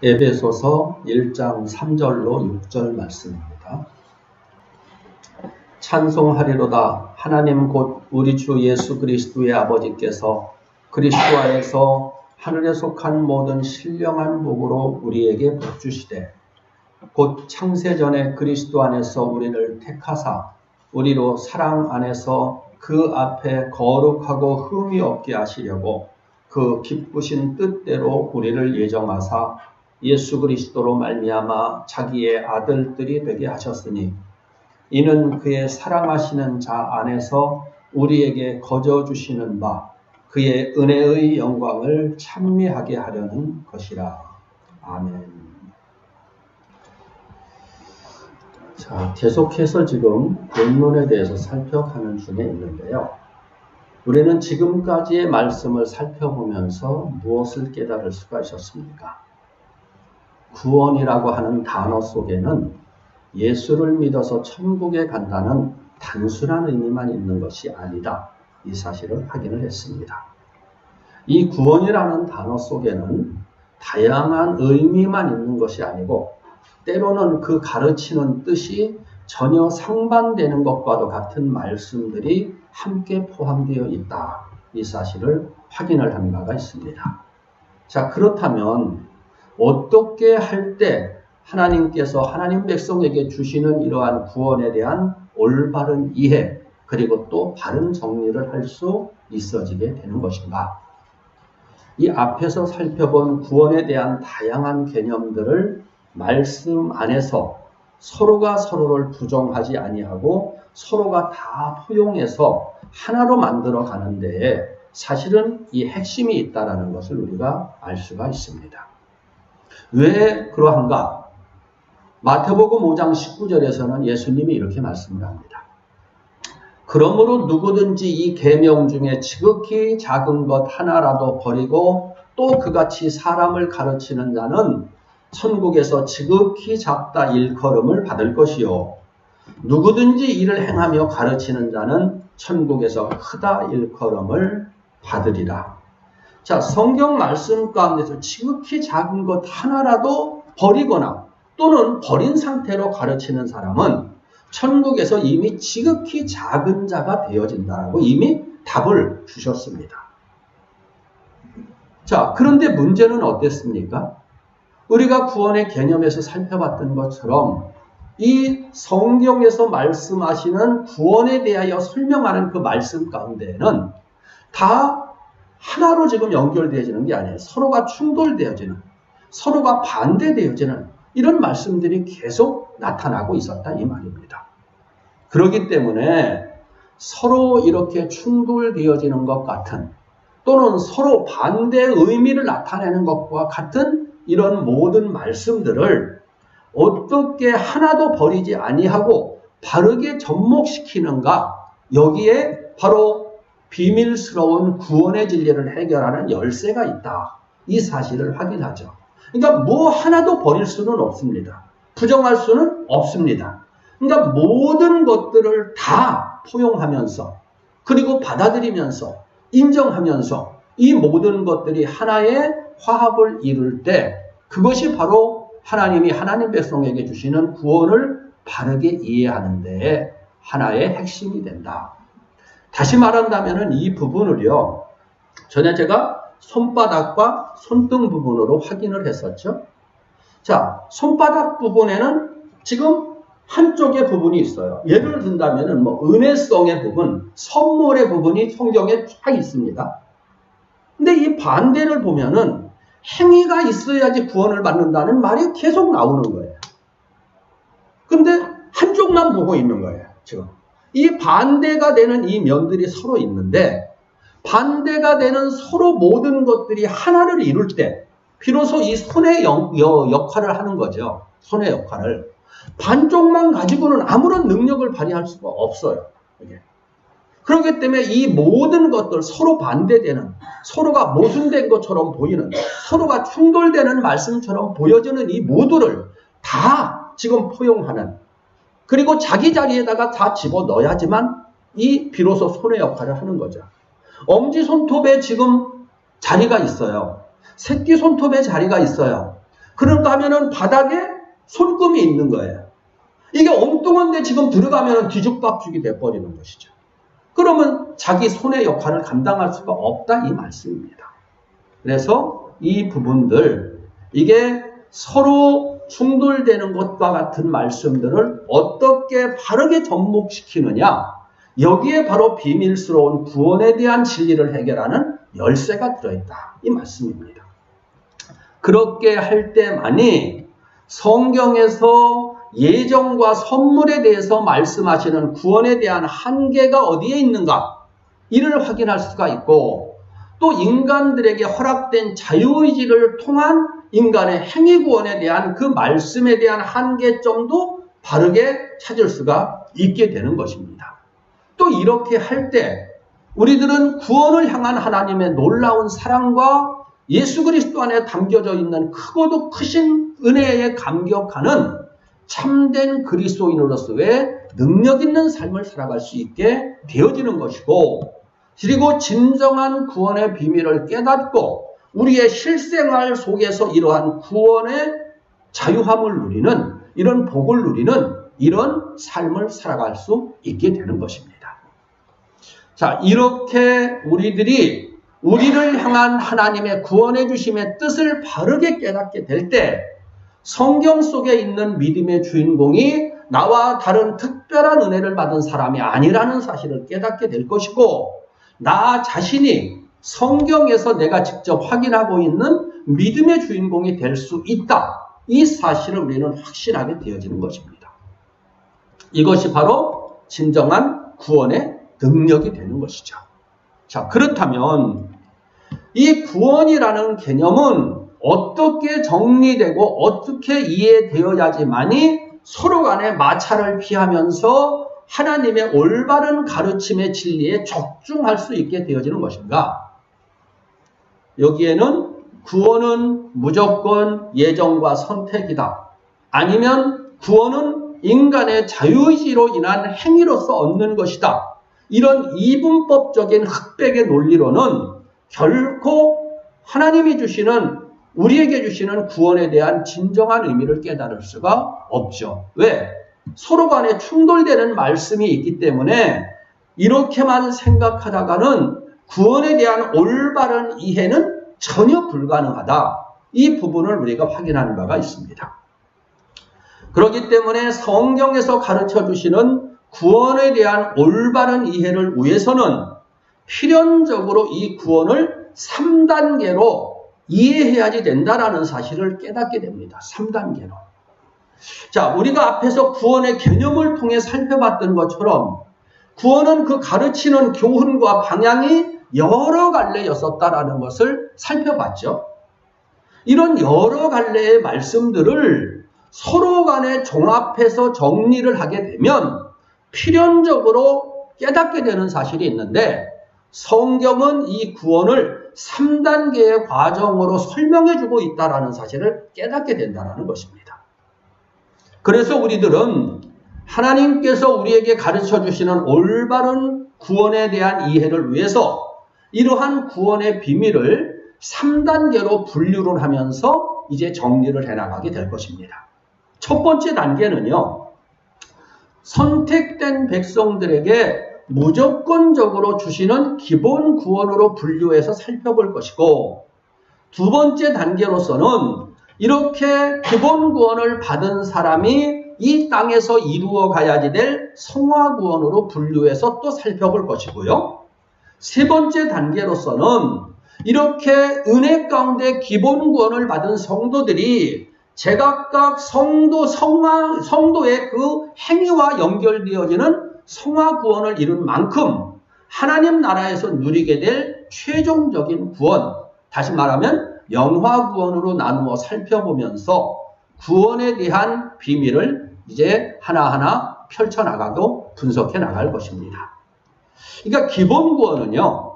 에베소서 1장 3절로 6절 말씀입니다. 찬송하리로다. 하나님 곧 우리 주 예수 그리스도의 아버지께서 그리스도 안에서 하늘에 속한 모든 신령한 복으로 우리에게 복 주시되 곧 창세전에 그리스도 안에서 우리를 택하사 우리로 사랑 안에서 그 앞에 거룩하고 흠이 없게 하시려고 그 기쁘신 뜻대로 우리를 예정하사 예수 그리스도로 말미암아 자기의 아들들이 되게 하셨으니 이는 그의 사랑하시는 자 안에서 우리에게 거저 주시는 바 그의 은혜의 영광을 찬미하게 하려는 것이라. 아멘. 자, 계속해서 지금 본문에 대해서 살펴가는 중에 있는데요. 우리는 지금까지의 말씀을 살펴보면서 무엇을 깨달을 수가 있었습니까? 구원이라고 하는 단어 속에는 예수를 믿어서 천국에 간다는 단순한 의미만 있는 것이 아니다. 이 사실을 확인을 했습니다. 이 구원이라는 단어 속에는 다양한 의미만 있는 것이 아니고 때로는 그 가르치는 뜻이 전혀 상반되는 것과도 같은 말씀들이 함께 포함되어 있다. 이 사실을 확인을 한 바가 있습니다. 자, 그렇다면 어떻게 할 때 하나님께서 하나님 백성에게 주시는 이러한 구원에 대한 올바른 이해 그리고 또 바른 정리를 할 수 있어지게 되는 것인가? 이 앞에서 살펴본 구원에 대한 다양한 개념들을 말씀 안에서 서로가 서로를 부정하지 아니하고 서로가 다 포용해서 하나로 만들어 가는 데에 사실은 이 핵심이 있다는 것을 우리가 알 수가 있습니다. 왜 그러한가? 마태복음 5장 19절에서는 예수님이 이렇게 말씀을 합니다. 그러므로 누구든지 이 계명 중에 지극히 작은 것 하나라도 버리고 또 그같이 사람을 가르치는 자는 천국에서 지극히 작다 일컬음을 받을 것이요. 누구든지 이를 행하며 가르치는 자는 천국에서 크다 일컬음을 받으리라. 자, 성경 말씀 가운데서 지극히 작은 것 하나라도 버리거나 또는 버린 상태로 가르치는 사람은 천국에서 이미 지극히 작은 자가 되어진다고 이미 답을 주셨습니다. 자, 그런데 문제는 어땠습니까? 우리가 구원의 개념에서 살펴봤던 것처럼 이 성경에서 말씀하시는 구원에 대하여 설명하는 그 말씀 가운데에는 다 하나로 지금 연결되어지는 게 아니에요. 서로가 충돌되어지는, 서로가 반대되어지는 이런 말씀들이 계속 나타나고 있었다 이 말입니다. 그렇기 때문에 서로 이렇게 충돌되어지는 것 같은 또는 서로 반대의 의미를 나타내는 것과 같은 이런 모든 말씀들을 어떻게 하나도 버리지 아니하고 바르게 접목시키는가, 여기에 바로 비밀스러운 구원의 진리를 해결하는 열쇠가 있다. 이 사실을 확인하죠. 그러니까 뭐 하나도 버릴 수는 없습니다. 부정할 수는 없습니다. 그러니까 모든 것들을 다 포용하면서 그리고 받아들이면서 인정하면서 이 모든 것들이 하나의 화합을 이룰 때 그것이 바로 하나님이 하나님 백성에게 주시는 구원을 바르게 이해하는 데에 하나의 핵심이 된다. 다시 말한다면 이 부분을요, 전에 제가 손바닥과 손등 부분으로 확인을 했었죠. 자, 손바닥 부분에는 지금 한쪽의 부분이 있어요. 예를 든다면 은혜성의 부분, 선물의 부분이 성경에 쫙 있습니다. 근데 이 반대를 보면은 행위가 있어야지 구원을 받는다는 말이 계속 나오는 거예요. 근데 한쪽만 보고 있는 거예요, 지금. 이 반대가 되는 이 면들이 서로 있는데 반대가 되는 서로 모든 것들이 하나를 이룰 때 비로소 이 손의 역할을 하는 거죠. 손의 역할을. 반쪽만 가지고는 아무런 능력을 발휘할 수가 없어요. 그렇기 때문에 이 모든 것들 서로 반대되는 서로가 모순된 것처럼 보이는 서로가 충돌되는 말씀처럼 보여지는 이 모두를 다 지금 포용하는 그리고 자기 자리에다가 다 집어넣어야지만 이 비로소 손의 역할을 하는 거죠. 엄지손톱에 지금 자리가 있어요. 새끼손톱에 자리가 있어요. 그런가 하면은 바닥에 손금이 있는 거예요. 이게 엉뚱한데 지금 들어가면 뒤죽박죽이 돼버리는 것이죠. 그러면 자기 손의 역할을 감당할 수가 없다 이 말씀입니다. 그래서 이 부분들, 이게 서로 충돌되는 것과 같은 말씀들을 어떻게 바르게 접목시키느냐, 여기에 바로 비밀스러운 구원에 대한 진리를 해결하는 열쇠가 들어있다 이 말씀입니다. 그렇게 할 때만이 성경에서 예정과 선물에 대해서 말씀하시는 구원에 대한 한계가 어디에 있는가, 이를 확인할 수가 있고, 또 인간들에게 허락된 자유의지를 통한 인간의 행위구원에 대한 그 말씀에 대한 한계점도 바르게 찾을 수가 있게 되는 것입니다. 또 이렇게 할 때 우리들은 구원을 향한 하나님의 놀라운 사랑과 예수 그리스도 안에 담겨져 있는 크고도 크신 은혜에 감격하는 참된 그리스도인으로서의 능력 있는 삶을 살아갈 수 있게 되어지는 것이고, 그리고 진정한 구원의 비밀을 깨닫고 우리의 실생활 속에서 이러한 구원의 자유함을 누리는, 이런 복을 누리는 이런 삶을 살아갈 수 있게 되는 것입니다. 자, 이렇게 우리들이 우리를 향한 하나님의 구원해 주심의 뜻을 바르게 깨닫게 될 때 성경 속에 있는 믿음의 주인공이 나와 다른 특별한 은혜를 받은 사람이 아니라는 사실을 깨닫게 될 것이고, 나 자신이 성경에서 내가 직접 확인하고 있는 믿음의 주인공이 될 수 있다. 이 사실을 우리는 확신하게 되어지는 것입니다. 이것이 바로 진정한 구원의 능력이 되는 것이죠. 자, 그렇다면 이 구원이라는 개념은 어떻게 정리되고 어떻게 이해되어야지만이 서로 간에 마찰을 피하면서 하나님의 올바른 가르침의 진리에 적중할 수 있게 되어지는 것인가? 여기에는 구원은 무조건 예정과 선택이다. 아니면 구원은 인간의 자유의지로 인한 행위로서 얻는 것이다. 이런 이분법적인 흑백의 논리로는 결코 하나님이 주시는, 우리에게 주시는 구원에 대한 진정한 의미를 깨달을 수가 없죠. 왜? 서로 간에 충돌되는 말씀이 있기 때문에 이렇게만 생각하다가는 구원에 대한 올바른 이해는 전혀 불가능하다. 이 부분을 우리가 확인하는 바가 있습니다. 그렇기 때문에 성경에서 가르쳐 주시는 구원에 대한 올바른 이해를 위해서는 필연적으로 이 구원을 3단계로 이해해야지 된다라는 사실을 깨닫게 됩니다. 3단계로. 자, 우리가 앞에서 구원의 개념을 통해 살펴봤던 것처럼 구원은 그 가르치는 교훈과 방향이 여러 갈래였었다라는 것을 살펴봤죠. 이런 여러 갈래의 말씀들을 서로 간에 종합해서 정리를 하게 되면 필연적으로 깨닫게 되는 사실이 있는데, 성경은 이 구원을 3단계의 과정으로 설명해주고 있다는 사실을 깨닫게 된다는 것입니다. 그래서 우리들은 하나님께서 우리에게 가르쳐 주시는 올바른 구원에 대한 이해를 위해서 이러한 구원의 비밀을 3단계로 분류를 하면서 이제 정리를 해나가게 될 것입니다. 첫 번째 단계는요, 선택된 백성들에게 무조건적으로 주시는 기본 구원으로 분류해서 살펴볼 것이고, 두 번째 단계로서는 이렇게 기본 구원을 받은 사람이 이 땅에서 이루어 가야지 될 성화 구원으로 분류해서 또 살펴볼 것이고요. 세 번째 단계로서는 이렇게 은혜 가운데 기본 구원을 받은 성도들이 제각각 성도의 그 행위와 연결되어지는 성화 구원을 이룬 만큼 하나님 나라에서 누리게 될 최종적인 구원, 다시 말하면 영화 구원으로 나누어 살펴보면서 구원에 대한 비밀을 이제 하나하나 펼쳐나가고 분석해 나갈 것입니다. 그러니까 기본 구원은요,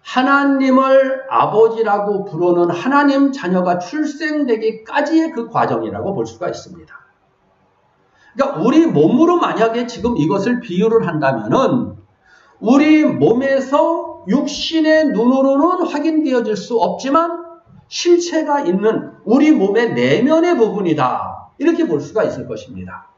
하나님을 아버지라고 부르는 하나님 자녀가 출생되기까지의 그 과정이라고 볼 수가 있습니다. 그러니까 우리 몸으로 만약에 지금 이것을 비유를 한다면은 우리 몸에서 육신의 눈으로는 확인되어질 수 없지만 실체가 있는 우리 몸의 내면의 부분이다. 이렇게 볼 수가 있을 것입니다.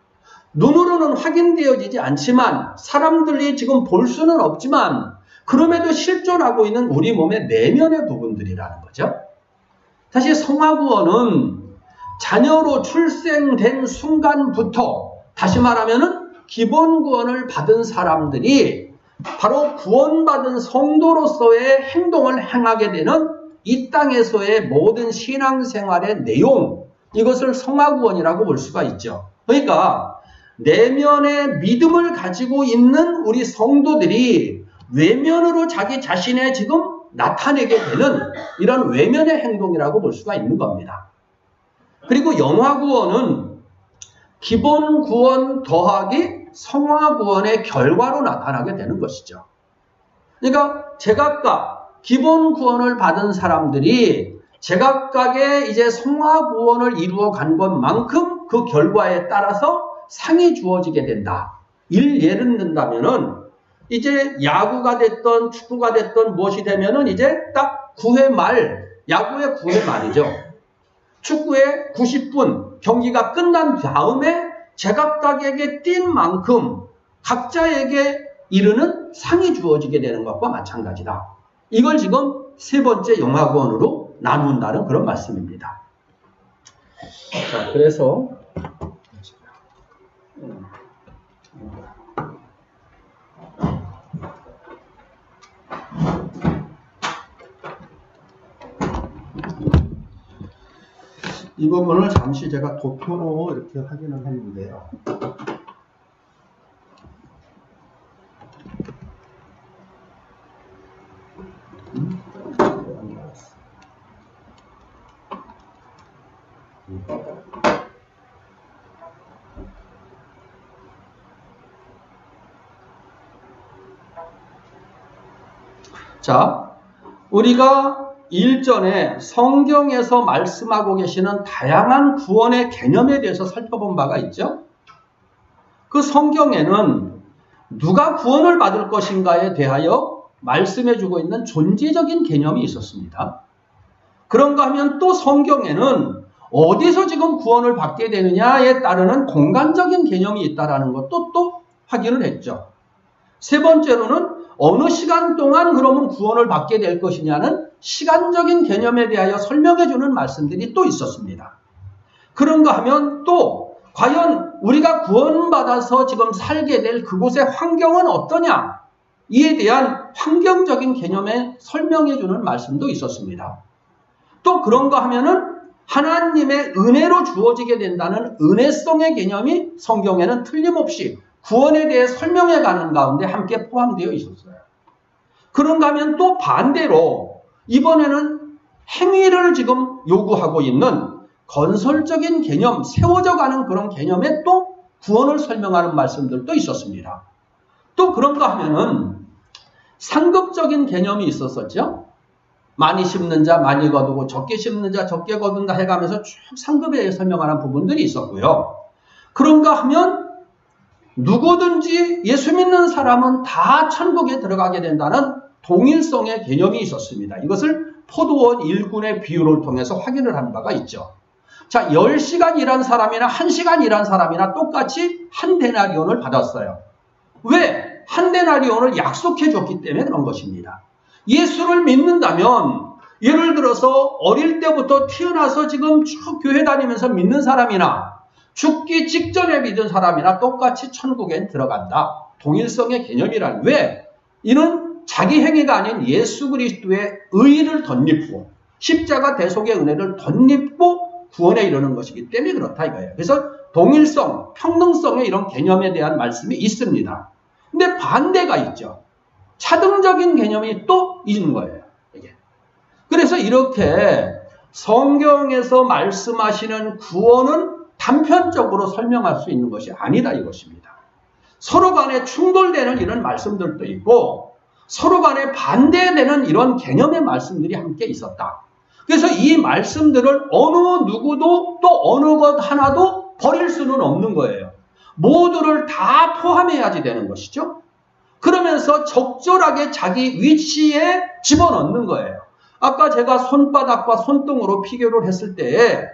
눈으로는 확인되어지지 않지만 사람들이 지금 볼 수는 없지만 그럼에도 실존하고 있는 우리 몸의 내면의 부분들이라는 거죠. 사실 성화구원은 자녀로 출생된 순간부터 다시 말하면은 기본 구원을 받은 사람들이 바로 구원받은 성도로서의 행동을 행하게 되는 이 땅에서의 모든 신앙생활의 내용, 이것을 성화구원이라고 볼 수가 있죠. 그러니까 내면의 믿음을 가지고 있는 우리 성도들이 외면으로 자기 자신의 지금 나타내게 되는 이런 외면의 행동이라고 볼 수가 있는 겁니다. 그리고 영화구원은 기본 구원 더하기 성화구원의 결과로 나타나게 되는 것이죠. 그러니까 제각각 기본 구원을 받은 사람들이 제각각의 이제 성화구원을 이루어 간 것만큼 그 결과에 따라서 상이 주어지게 된다. 예를 든다면은 이제 야구가 됐던 축구가 됐던 무엇이 되면은 이제 딱 9회 말, 야구의 9회 말이죠. 축구의 90분 경기가 끝난 다음에 제각각에게 뛴 만큼 각자에게 이르는 상이 주어지게 되는 것과 마찬가지다. 이걸 지금 세 번째 영화구원으로 나눈다는 그런 말씀입니다. 자, 그래서 이 부분을 잠시 제가 도표로 이렇게 확인을 했는데요. 자, 우리가 일전에 성경에서 말씀하고 계시는 다양한 구원의 개념에 대해서 살펴본 바가 있죠. 그 성경에는 누가 구원을 받을 것인가에 대하여 말씀해주고 있는 존재적인 개념이 있었습니다. 그런가 하면 또 성경에는 어디서 지금 구원을 받게 되느냐에 따르는 공간적인 개념이 있다는 것도 또 확인을 했죠. 세 번째로는 어느 시간 동안 그러면 구원을 받게 될 것이냐는 시간적인 개념에 대하여 설명해주는 말씀들이 또 있었습니다. 그런가 하면 또 과연 우리가 구원받아서 지금 살게 될 그곳의 환경은 어떠냐? 이에 대한 환경적인 개념에 설명해주는 말씀도 있었습니다. 또 그런가 하면은 하나님의 은혜로 주어지게 된다는 은혜성의 개념이 성경에는 틀림없이 구원에 대해 설명해가는 가운데 함께 포함되어 있었어요. 그런가 하면 또 반대로 이번에는 행위를 지금 요구하고 있는 건설적인 개념, 세워져 가는 그런 개념에 또 구원을 설명하는 말씀들도 있었습니다. 또 그런가 하면은 상급적인 개념이 있었었죠. 많이 심는 자 많이 거두고 적게 심는 자 적게 거둔다 해가면서 쭉 상급에 대해 설명하는 부분들이 있었고요. 그런가 하면 누구든지 예수 믿는 사람은 다 천국에 들어가게 된다는 동일성의 개념이 있었습니다. 이것을 포도원 1군의 비유를 통해서 확인을 한 바가 있죠. 자, 10시간 일한 사람이나 1시간 일한 사람이나 똑같이 한 데나리온을 받았어요. 왜? 한 데나리온을 약속해 줬기 때문에 그런 것입니다. 예수를 믿는다면 예를 들어서 어릴 때부터 태어나서 지금 쭉 교회 다니면서 믿는 사람이나 죽기 직전에 믿은 사람이나 똑같이 천국엔 들어간다. 동일성의 개념이란 왜? 이는 자기 행위가 아닌 예수 그리스도의 의를 덧입고 십자가 대속의 은혜를 덧입고 구원에 이르는 것이기 때문에 그렇다 이거예요. 그래서 동일성, 평등성의 이런 개념에 대한 말씀이 있습니다. 근데 반대가 있죠. 차등적인 개념이 또 있는 거예요. 이게. 그래서 이렇게 성경에서 말씀하시는 구원은 단편적으로 설명할 수 있는 것이 아니다 이것입니다. 서로 간에 충돌되는 이런 말씀들도 있고 서로 간에 반대되는 이런 개념의 말씀들이 함께 있었다. 그래서 이 말씀들을 어느 누구도 또 어느 것 하나도 버릴 수는 없는 거예요. 모두를 다 포함해야지 되는 것이죠. 그러면서 적절하게 자기 위치에 집어넣는 거예요. 아까 제가 손바닥과 손등으로 비교를 했을 때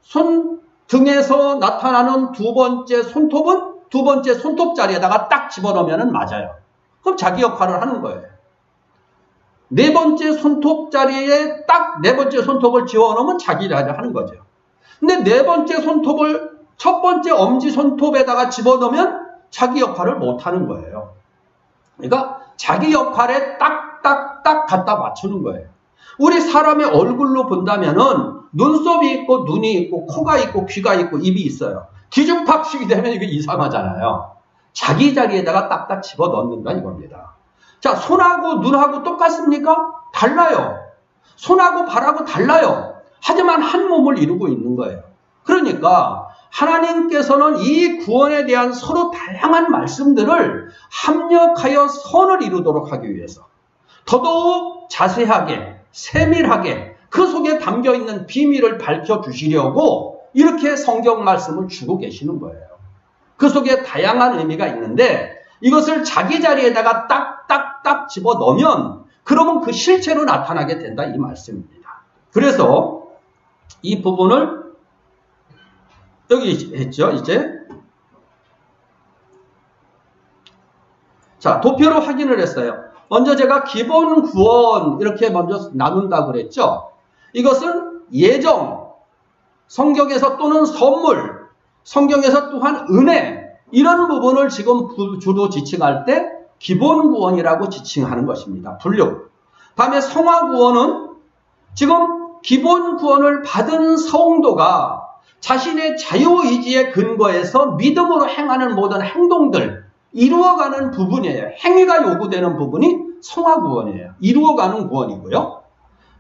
손등에서 나타나는 두 번째 손톱은 두 번째 손톱 자리에다가 딱 집어넣으면 맞아요. 그럼 자기 역할을 하는 거예요. 네 번째 손톱 자리에 딱 네 번째 손톱을 집어넣으면 자기 역할을 하는 거죠. 근데 네 번째 손톱을 첫 번째 엄지 손톱에다가 집어넣으면 자기 역할을 못 하는 거예요. 그러니까 자기 역할에 딱딱딱 갖다 맞추는 거예요. 우리 사람의 얼굴로 본다면은 눈썹이 있고 눈이 있고 코가 있고 귀가 있고 입이 있어요. 뒤죽박죽이 되면 이게 이상하잖아요. 자기 자리에다가 딱딱 집어넣는다 이겁니다. 자, 손하고 눈하고 똑같습니까? 달라요. 손하고 발하고 달라요. 하지만 한 몸을 이루고 있는 거예요. 그러니까 하나님께서는 이 구원에 대한 서로 다양한 말씀들을 합력하여 선을 이루도록 하기 위해서 더더욱 자세하게 세밀하게 그 속에 담겨있는 비밀을 밝혀주시려고 이렇게 성경 말씀을 주고 계시는 거예요. 그 속에 다양한 의미가 있는데 이것을 자기 자리에다가 딱딱딱 집어넣으면 그러면 그 실체로 나타나게 된다 이 말씀입니다. 그래서 이 부분을 여기 했죠 이제. 자, 도표로 확인을 했어요. 먼저 제가 기본 구원 이렇게 먼저 나눈다고 그랬죠. 이것은 예정, 성경에서 또는 선물, 성경에서 또한 은혜 이런 부분을 지금 주로 지칭할 때 기본 구원이라고 지칭하는 것입니다. 분류. 다음에 성화 구원은 지금 기본 구원을 받은 성도가 자신의 자유의지에 근거해서 믿음으로 행하는 모든 행동들 이루어가는 부분이에요. 행위가 요구되는 부분이 성화구원이에요. 이루어가는 구원이고요.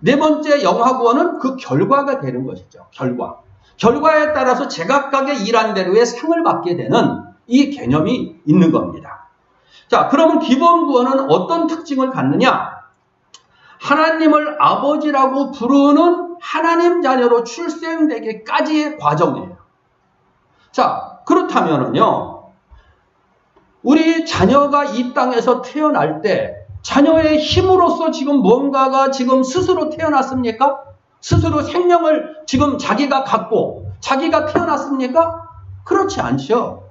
네 번째 영화구원은 그 결과가 되는 것이죠. 결과. 결과에 따라서 제각각의 일한 대로의 상을 받게 되는 이 개념이 있는 겁니다. 자, 그러면 기본 구원은 어떤 특징을 갖느냐? 하나님을 아버지라고 부르는 하나님 자녀로 출생되기까지의 과정이에요. 자, 그렇다면은요. 우리 자녀가 이 땅에서 태어날 때 자녀의 힘으로서 지금 뭔가가 지금 스스로 태어났습니까? 스스로 생명을 지금 자기가 갖고 자기가 태어났습니까? 그렇지 않죠.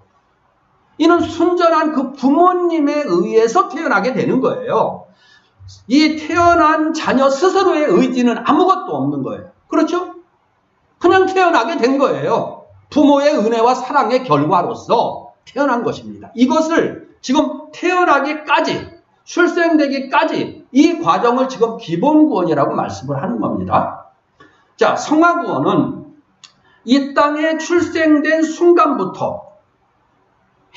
이는 순전한 그 부모님에 의해서 태어나게 되는 거예요. 이 태어난 자녀 스스로의 의지는 아무것도 없는 거예요. 그렇죠? 그냥 태어나게 된 거예요. 부모의 은혜와 사랑의 결과로서 태어난 것입니다. 이것을 지금 태어나기까지, 출생되기까지 이 과정을 지금 기본 구원이라고 말씀을 하는 겁니다. 자, 성화 구원은 이 땅에 출생된 순간부터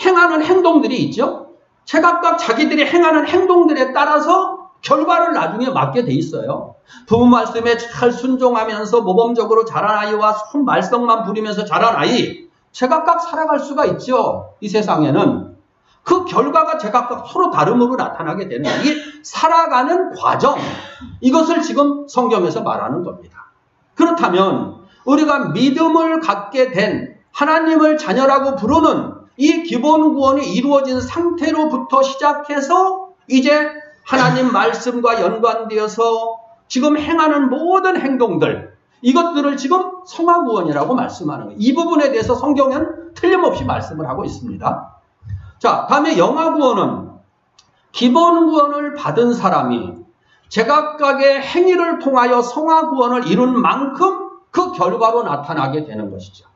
행하는 행동들이 있죠. 제각각 자기들이 행하는 행동들에 따라서 결과를 나중에 맞게 돼 있어요. 부모 말씀에 잘 순종하면서 모범적으로 자란 아이와 손 말썽만 부리면서 자란 아이 제각각 살아갈 수가 있죠. 이 세상에는. 그 결과가 제각각 서로 다름으로 나타나게 되는 이 살아가는 과정 이것을 지금 성경에서 말하는 겁니다. 그렇다면 우리가 믿음을 갖게 된 하나님을 자녀라고 부르는 이 기본 구원이 이루어진 상태로부터 시작해서 이제 하나님 말씀과 연관되어서 지금 행하는 모든 행동들 이것들을 지금 성화 구원이라고 말씀하는 거예요. 이 부분에 대해서 성경은 틀림없이 말씀을 하고 있습니다. 자, 다음에 영화 구원은 기본 구원을 받은 사람이 제각각의 행위를 통하여 성화 구원을 이룬 만큼 그 결과로 나타나게 되는 것이죠.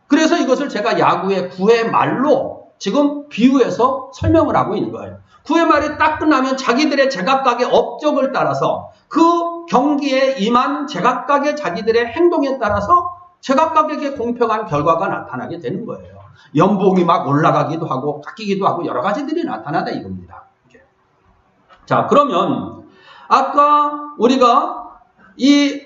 그래서 이것을 제가 야구의 9회 말로 지금 비유해서 설명을 하고 있는 거예요. 9회 말이 딱 끝나면 자기들의 제각각의 업적을 따라서 그 경기에 임한 제각각의 자기들의 행동에 따라서 제각각에게 공평한 결과가 나타나게 되는 거예요. 연봉이 막 올라가기도 하고 깎이기도 하고 여러 가지들이 나타나다 이겁니다. 자, 그러면 아까 우리가 이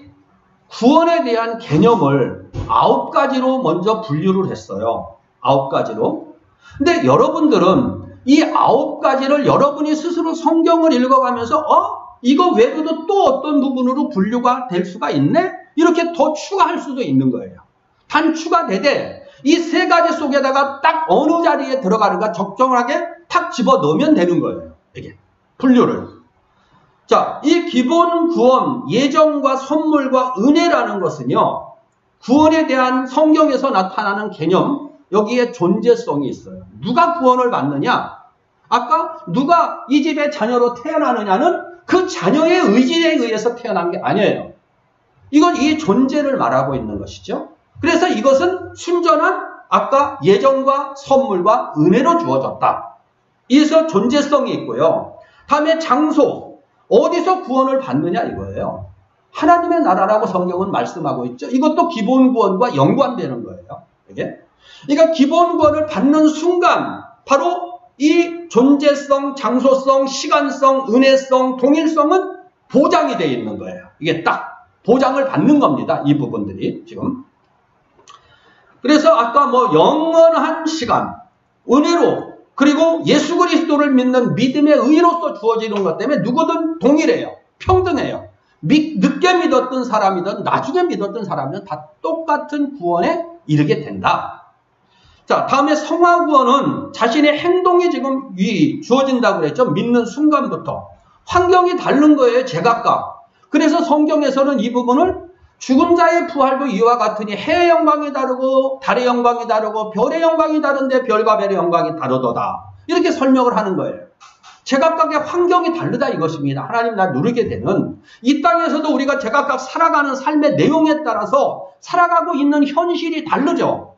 구원에 대한 개념을 9가지로 먼저 분류를 했어요. 9가지로. 근데 여러분들은 이 9가지를 여러분이 스스로 성경을 읽어가면서 이거 외에도 또 어떤 부분으로 분류가 될 수가 있네? 이렇게 더 추가할 수도 있는 거예요. 단 추가되되 이 3가지 속에다가 딱 어느 자리에 들어가는가 적정하게 탁 집어넣으면 되는 거예요. 이게 분류를. 자, 이 기본 구원, 예정과 선물과 은혜라는 것은요, 구원에 대한 성경에서 나타나는 개념, 여기에 존재성이 있어요. 누가 구원을 받느냐? 아까 누가 이 집의 자녀로 태어나느냐는 그 자녀의 의지에 의해서 태어난 게 아니에요. 이건 이 존재를 말하고 있는 것이죠. 그래서 이것은 순전한 아까 예정과 선물과 은혜로 주어졌다. 이에서 존재성이 있고요. 다음에 장소, 어디서 구원을 받느냐 이거예요. 하나님의 나라라고 성경은 말씀하고 있죠. 이것도 기본 구원과 연관되는 거예요. 이게? 그러니까 기본 구원을 받는 순간 바로 이 존재성, 장소성, 시간성, 은혜성, 동일성은 보장이 되어 있는 거예요. 이게 딱 보장을 받는 겁니다. 이 부분들이 지금. 그래서 아까 영원한 시간, 은혜로 그리고 예수 그리스도를 믿는 믿음의 의로서 주어지는 것 때문에 누구든 동일해요. 평등해요. 늦게 믿었던 사람이든 나중에 믿었던 사람이든 다 똑같은 구원에 이르게 된다. 자, 다음에 성화구원은 자신의 행동이 지금 주어진다고 그랬죠. 믿는 순간부터. 환경이 다른 거예요. 제각각. 그래서 성경에서는 이 부분을 죽은 자의 부활도 이와 같으니 해의 영광이 다르고 달의 영광이 다르고 별의 영광이 다른데 별과 별의 영광이 다르도다. 이렇게 설명을 하는 거예요. 제각각의 환경이 다르다 이것입니다. 하나님 날 누리게 되는 이 땅에서도 우리가 제각각 살아가는 삶의 내용에 따라서 살아가고 있는 현실이 다르죠.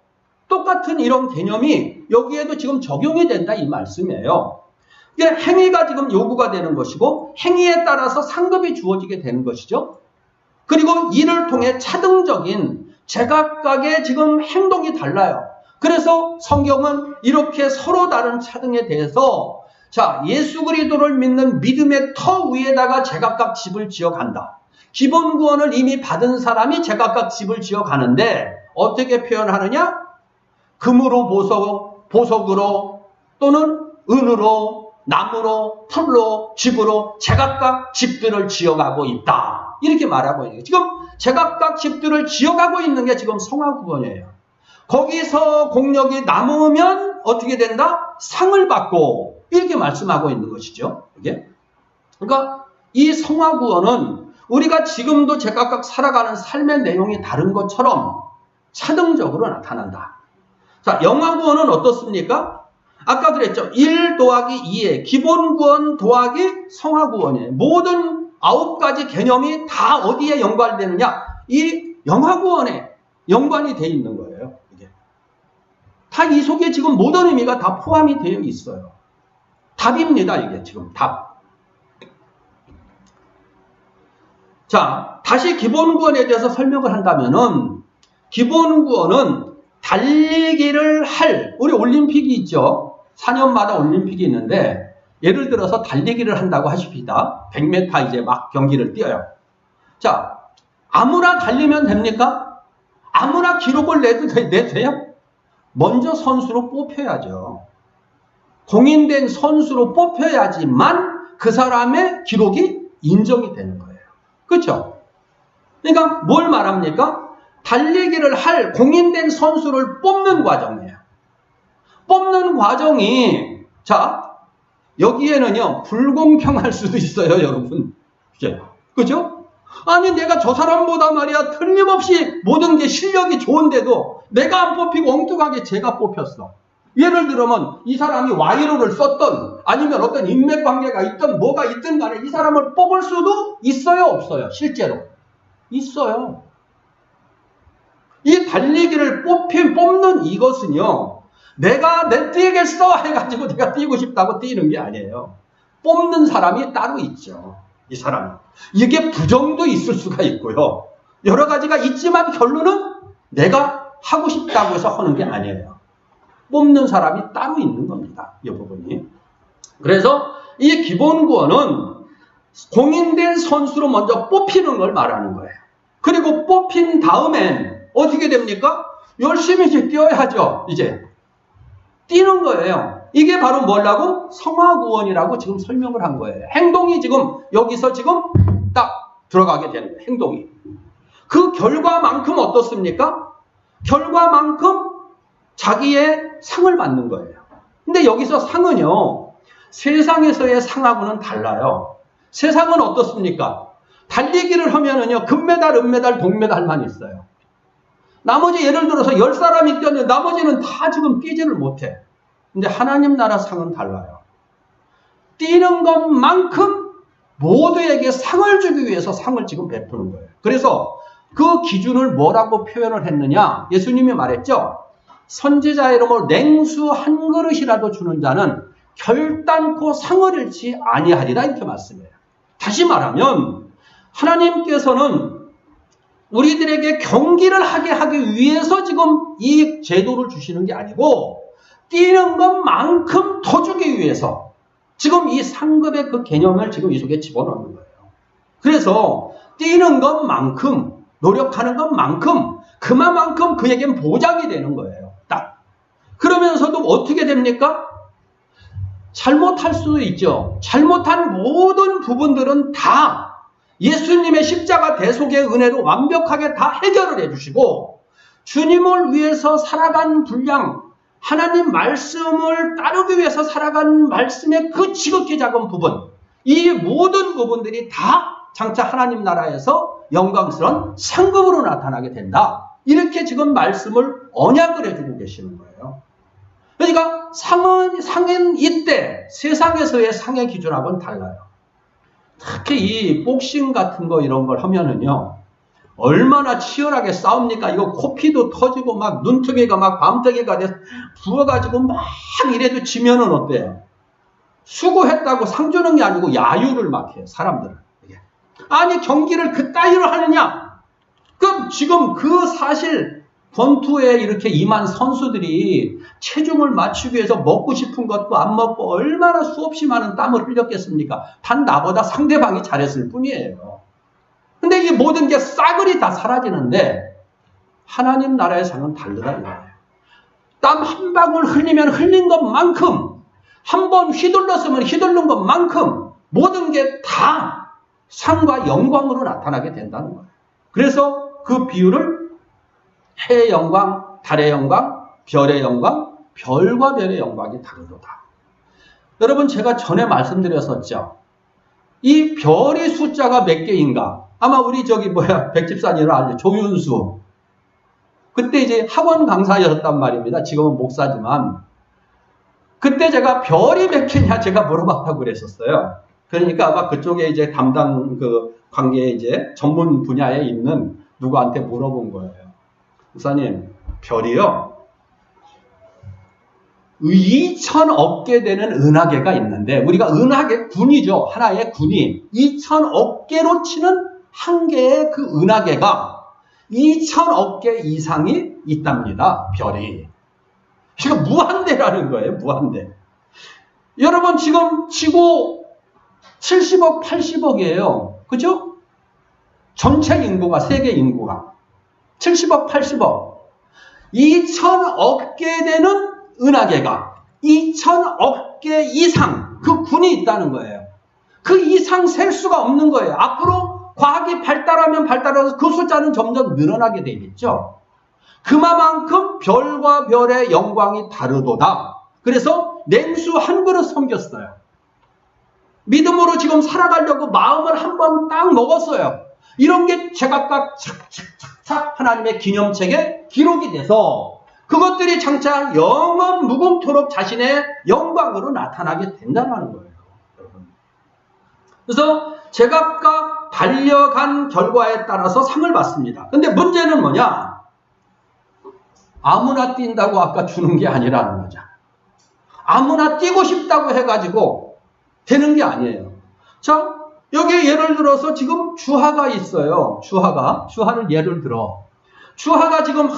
똑같은 이런 개념이 여기에도 지금 적용이 된다 이 말씀이에요. 이게 행위가 지금 요구가 되는 것이고 행위에 따라서 상급이 주어지게 되는 것이죠. 그리고 이를 통해 차등적인 제각각의 지금 행동이 달라요. 그래서 성경은 이렇게 서로 다른 차등에 대해서 자, 예수 그리스도를 믿는 믿음의 터 위에다가 제각각 집을 지어간다. 기본 구원을 이미 받은 사람이 제각각 집을 지어가는데 어떻게 표현하느냐? 금으로 보석으로 또는 은으로 나무로 풀로 집으로 제각각 집들을 지어가고 있다. 이렇게 말하고 있는 거예요. 지금 제각각 집들을 지어가고 있는 게 지금 성화구원이에요. 거기서 공력이 남으면 어떻게 된다? 상을 받고 이렇게 말씀하고 있는 것이죠. 이게. 그러니까 이 성화구원은 우리가 지금도 제각각 살아가는 삶의 내용이 다른 것처럼 차등적으로 나타난다. 자, 영화구원은 어떻습니까? 아까 그랬죠. 1 더하기 2의 기본구원 더하기 성화구원이에요. 모든 9가지 개념이 다 어디에 연관되느냐? 이 영화구원에 연관이 되어 있는 거예요. 이게. 다 이 속에 지금 모든 의미가 다 포함이 되어 있어요. 답입니다. 이게 지금 답. 자, 다시 기본구원에 대해서 설명을 한다면은 기본구원은 달리기를 할 우리 올림픽이 있죠. 4년마다 올림픽이 있는데 예를 들어서 달리기를 한다고 하십시다. 100m 이제 막 경기를 뛰어요. 자, 아무나 달리면 됩니까? 아무나 기록을 내도 돼요? 먼저 선수로 뽑혀야죠. 공인된 선수로 뽑혀야지만 그 사람의 기록이 인정이 되는 거예요. 그렇죠? 그러니까 뭘 말합니까? 달리기를 할 공인된 선수를 뽑는 과정이에요. 뽑는 과정이 자 여기에는요 불공평할 수도 있어요, 여러분. 그죠? 아니 내가 저 사람보다 말이야 틀림없이 모든 게 실력이 좋은데도 내가 안 뽑히고 엉뚱하게 제가 뽑혔어. 예를 들면 이 사람이 와이로를 썼던 아니면 어떤 인맥관계가 있든 뭐가 있든 간에 이 사람을 뽑을 수도 있어요, 없어요? 실제로 있어요. 이 달리기를 뽑는 이것은요 내가 뛰겠어 해가지고 내가 뛰고 싶다고 뛰는 게 아니에요. 뽑는 사람이 따로 있죠. 이 사람이. 이게 부정도 있을 수가 있고요. 여러 가지가 있지만 결론은 내가 하고 싶다고 해서 하는 게 아니에요. 뽑는 사람이 따로 있는 겁니다. 이 부분이. 그래서 이 기본구원은 공인된 선수로 먼저 뽑히는 걸 말하는 거예요. 그리고 뽑힌 다음엔 어떻게 됩니까? 열심히 이제 뛰어야죠. 이제 뛰는 거예요. 이게 바로 뭐라고? 성화구원이라고 지금 설명을 한 거예요. 행동이 지금 여기서 지금 딱 들어가게 되는 거예요. 행동이. 그 결과만큼 어떻습니까? 결과만큼 자기의 상을 받는 거예요. 근데 여기서 상은요 세상에서의 상하고는 달라요. 세상은 어떻습니까? 달리기를 하면은요, 금메달, 은메달, 동메달만 있어요. 나머지 예를 들어서 10사람이 뛰었는데 나머지는 다 지금 뛰지를 못해. 근데 하나님 나라 상은 달라요. 뛰는 것만큼 모두에게 상을 주기 위해서 상을 지금 베푸는 거예요. 그래서 그 기준을 뭐라고 표현을 했느냐? 예수님이 말했죠. 선지자의 이름으로 냉수 한 그릇이라도 주는 자는 결단코 상을 잃지 아니하리라 이렇게 말씀해요. 다시 말하면 하나님께서는 우리들에게 경기를 하게 하기 위해서 지금 이 제도를 주시는 게 아니고 뛰는 것만큼 더 주기 위해서 지금 이 상급의 그 개념을 지금 이 속에 집어넣는 거예요. 그래서 뛰는 것만큼 노력하는 것만큼 그만큼 그에겐 보장이 되는 거예요. 딱. 그러면서도 어떻게 됩니까? 잘못할 수도 있죠. 잘못한 모든 부분들은 다 예수님의 십자가 대속의 은혜로 완벽하게 다 해결을 해주시고 주님을 위해서 살아간 분량, 하나님 말씀을 따르기 위해서 살아간 말씀의 그 지극히 작은 부분, 이 모든 부분들이 다 장차 하나님 나라에서 영광스러운 상급으로 나타나게 된다. 이렇게 지금 말씀을 언약을 해주고 계시는 거예요. 그러니까 상은 이때 세상에서의 상의 기준하고는 달라요. 특히 이 복싱 같은 거 이런 걸 하면은요, 얼마나 치열하게 싸웁니까? 이거 코피도 터지고 막 눈뜨개가 막 밤뜨개가 돼서 부어가지고 막 이래도 지면은 어때요? 수고했다고 상 주는 게 아니고 야유를 막 해요, 사람들은. 아니, 경기를 그따위로 하느냐? 그럼 지금 그 사실 권투에 이렇게 임한 선수들이 체중을 맞추기 위해서 먹고 싶은 것도 안 먹고 얼마나 수없이 많은 땀을 흘렸겠습니까? 단 나보다 상대방이 잘했을 뿐이에요. 근데 이 모든 게 싸그리 다 사라지는데 하나님 나라의 상은 다르다 이거예요. 땀 한 방울 흘리면 흘린 것만큼, 한 번 휘둘렀으면 휘둘른 것만큼 모든 게 다 상과 영광으로 나타나게 된다는 거예요. 그래서 그 비유를 해의 영광, 달의 영광, 별의 영광, 별과 별의 영광이 다르도다. 여러분, 제가 전에 말씀드렸었죠. 이 별의 숫자가 몇 개인가? 아마 우리 백집사님을 알죠. 조윤수. 그때 이제 학원 강사였단 말입니다. 지금은 목사지만. 그때 제가 별이 몇 개냐 제가 물어봤다고 그랬었어요. 그러니까 아마 그쪽에 이제 담당 그 관계에 이제 전문 분야에 있는 누구한테 물어본 거예요. 목사님, 별이요? 2,000억 개 되는 은하계가 있는데, 우리가 은하계 군이죠. 하나의 군이 2,000억 개로 치는 한 개의 그 은하계가 2,000억 개 이상이 있답니다. 별이. 이거 무한대라는 거예요. 무한대. 여러분, 지금 지구 70억, 80억이에요. 그죠? 전체 인구가, 세계 인구가 70억, 80억. 2,000억 개 되는 은하계가 2,000억 개 이상 그 군이 있다는 거예요. 그 이상 셀 수가 없는 거예요. 앞으로 과학이 발달하면 발달해서 그 숫자는 점점 늘어나게 되겠죠. 그만큼 별과 별의 영광이 다르도다. 그래서 냉수 한 그릇 섬겼어요. 믿음으로 지금 살아가려고 마음을 한번 딱 먹었어요. 이런 게 제각각 착착착착 하나님의 기념책에 기록이 돼서 그것들이 장차 영원 무궁토록 자신의 영광으로 나타나게 된다는 거예요. 여러분. 그래서 제각각 달려간 결과에 따라서 상을 받습니다. 근데 문제는 뭐냐? 아무나 뛴다고 아까 주는 게 아니라는 거죠. 아무나 뛰고 싶다고 해가지고 되는 게 아니에요. 자, 여기 예를 들어서 지금 주하가 있어요. 주하를 예를 들어. 주하가 지금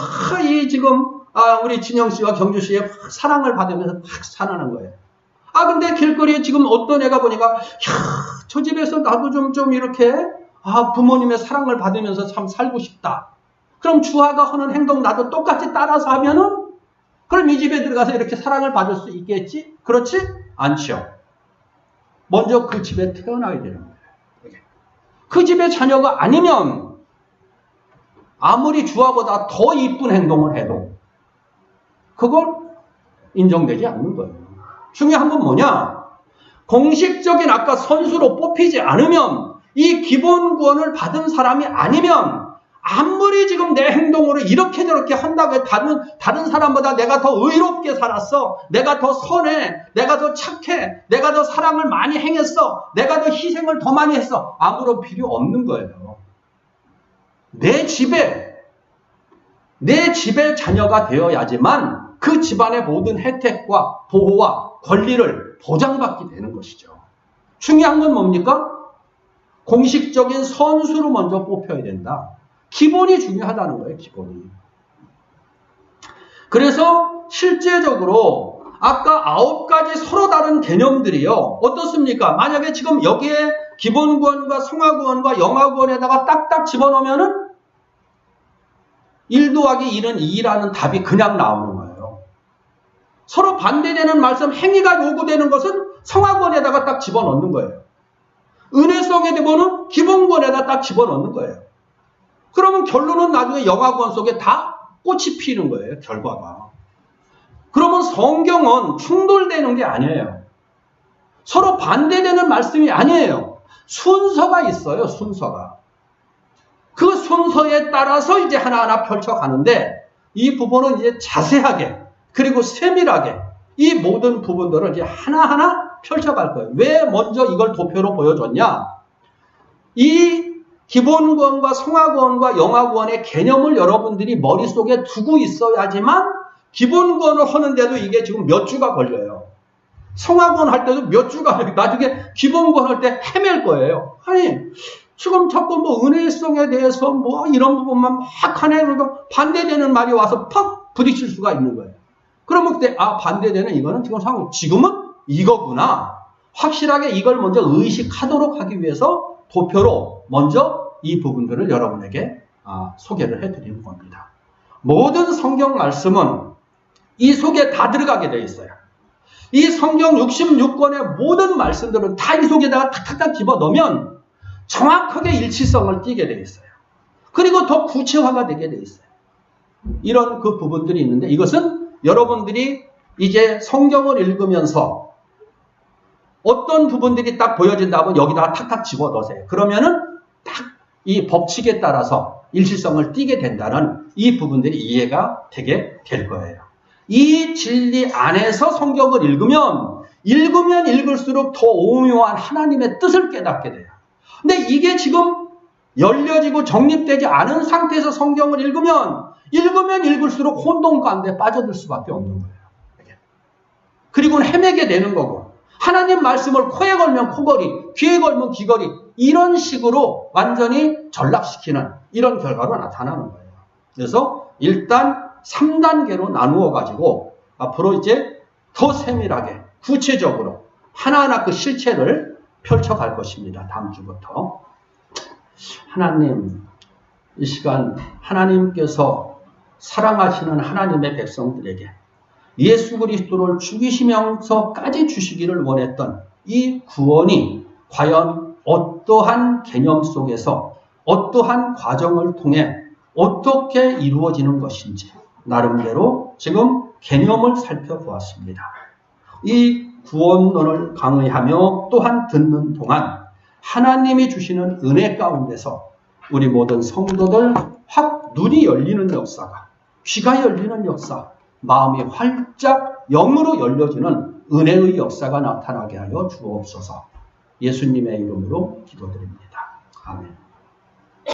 우리 진영 씨와 경주 씨의 사랑을 받으면서 막 살아나는 거예요. 근데 길거리에 지금 어떤 애가 보니까, 저 집에서 나도 좀 이렇게, 부모님의 사랑을 받으면서 참 살고 싶다. 그럼 주하가 하는 행동 나도 똑같이 따라서 하면은, 그럼 이 집에 들어가서 이렇게 사랑을 받을 수 있겠지? 그렇지? 않죠. 먼저 그 집에 태어나야 되는 거예요. 그 집의 자녀가 아니면, 아무리 주하보다 더 이쁜 행동을 해도, 그걸 인정되지 않는 거예요. 중요한 건 뭐냐? 공식적인 아까 선수로 뽑히지 않으면 이 기본 구원을 받은 사람이 아니면 아무리 지금 내 행동으로 이렇게 저렇게 한다고 해서 다른 사람보다 내가 더 의롭게 살았어. 내가 더 선해. 내가 더 착해. 내가 더 사랑을 많이 행했어. 내가 더 희생을 더 많이 했어. 아무런 필요 없는 거예요. 내 집에 자녀가 되어야지만 그 집안의 모든 혜택과 보호와 권리를 보장받게 되는 것이죠. 중요한 건 뭡니까? 공식적인 선수로 먼저 뽑혀야 된다. 기본이 중요하다는 거예요, 기본이. 그래서 실제적으로 아까 9가지 서로 다른 개념들이요. 어떻습니까? 만약에 지금 여기에 기본구원과 성화구원과 영화구원에다가 딱딱 집어넣으면은 1 더하기 1은 2라는 답이 그냥 나오는 거예요. 서로 반대되는 말씀, 행위가 요구되는 것은 성화구원에다가 딱 집어넣는 거예요. 은혜성의 대본은 기본구원에다 딱 집어넣는 거예요. 그러면 결론은 나중에 영화구원 속에 다 꽃이 피는 거예요, 결과가. 그러면 성경은 충돌되는 게 아니에요. 서로 반대되는 말씀이 아니에요. 순서가 있어요, 순서가. 그 순서에 따라서 이제 하나하나 펼쳐가는데 이 부분은 이제 자세하게 그리고 세밀하게 이 모든 부분들을 이제 하나하나 펼쳐갈 거예요. 왜 먼저 이걸 도표로 보여줬냐? 이 기본구원과 성화구원과 영화구원의 개념을 여러분들이 머릿속에 두고 있어야지만 기본구원을 하는데도 이게 지금 몇 주가 걸려요. 성화구원 할 때도 몇 주가 걸려요. 나중에 기본구원 할 때 헤맬 거예요. 아니 지금 자꾸 뭐 은혜성에 대해서 뭐 이런 부분만 막 하네. 그러고 반대되는 말이 와서 팍 부딪힐 수가 있는 거예요. 그러면 그때 반대되는 이거는 지금은 이거구나. 확실하게 이걸 먼저 의식하도록 하기 위해서 도표로 먼저 이 부분들을 여러분에게 소개를 해드리는 겁니다. 모든 성경 말씀은 이 속에 다 들어가게 되어 있어요. 이 성경 66권의 모든 말씀들은 다 이 속에다가 탁탁탁 집어넣으면 정확하게 일치성을 띠게 되어 있어요. 그리고 더 구체화가 되게 되어 있어요. 이런 그 부분들이 있는데 이것은 여러분들이 이제 성경을 읽으면서 어떤 부분들이 딱 보여진다면 여기다가 탁탁 집어넣으세요. 그러면은 딱 이 법칙에 따라서 일치성을 띠게 된다는 이 부분들이 이해가 되게 될 거예요. 이 진리 안에서 성경을 읽으면 읽을수록 더 오묘한 하나님의 뜻을 깨닫게 돼요. 근데 이게 지금 열려지고 정립되지 않은 상태에서 성경을 읽으면 읽을수록 혼돈 가운데 빠져들 수밖에 없는 거예요. 그리고는 헤매게 되는 거고 하나님 말씀을 코에 걸면 코걸이, 귀에 걸면 귀걸이 이런 식으로 완전히 전락시키는 이런 결과로 나타나는 거예요. 그래서 일단 3단계로 나누어 가지고 앞으로 이제 더 세밀하게 구체적으로 하나하나 그 실체를 펼쳐갈 것입니다. 다음 주부터. 하나님, 이 시간 하나님께서 사랑하시는 하나님의 백성들에게 예수 그리스도를 죽이시면서까지 주시기를 원했던 이 구원이 과연 어떠한 개념 속에서 어떠한 과정을 통해 어떻게 이루어지는 것인지 나름대로 지금 개념을 살펴보았습니다. 이 구원론을 강의하며 또한 듣는 동안 하나님이 주시는 은혜 가운데서 우리 모든 성도들 확 눈이 열리는 역사가, 귀가 열리는 역사, 마음이 활짝 영으로 열려지는 은혜의 역사가 나타나게 하여 주옵소서. 예수님의 이름으로 기도드립니다. 아멘.